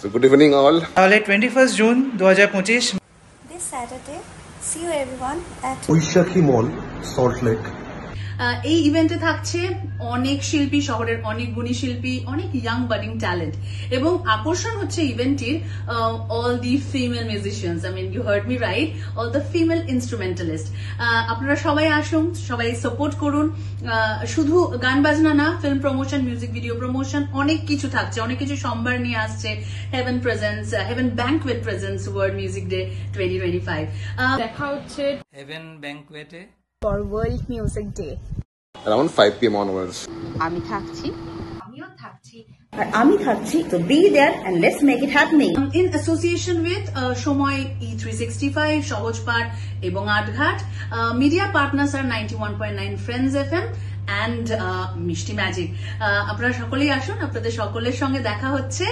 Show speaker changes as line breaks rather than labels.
So good evening all.
তাহলে 21 June 2025
This Saturday, see you everyone at
Baishakhi mall, Salt Lake.
এই ইভেন্টে থাকছে অনেক শিল্পী, শহরের অনেক গুণী শিল্পী, অনেক ইয়াং বাডিং ট্যালেন্ট, এবং আকর্ষণ হচ্ছে ইভেন্টটির all the female musicians. I mean you heard me right, all the female instrumentalist. আপনারা সবাই আসুন, সবাই সাপোর্ট করুন। শুধু গান বাজনা না, film promotion, music video promotion, অনেক কিছু থাকছে, অনেক কিছু সম্ভার নিয়ে আসছে Heaven Presence, Heaven Banquet Presence World Music Day 2025।
দেখা হচ্ছে
হেভেন ব্যাংকুয়েটে
for World Music Day.
Around 5 p.m. onwards.
আমি থাকছি,
আমিও থাকছি।
আর আমি থাকছি, তো be there and let's make it happening.
In association with Samay E365, Sahajpath এবং আটঘাট। মিডিয়া পার্টনার্স আর 91.9 friends FM and Mishti Magic. আপনারা সকলেই আসুন, আপনাদের সকলের সঙ্গে দেখা হচ্ছে।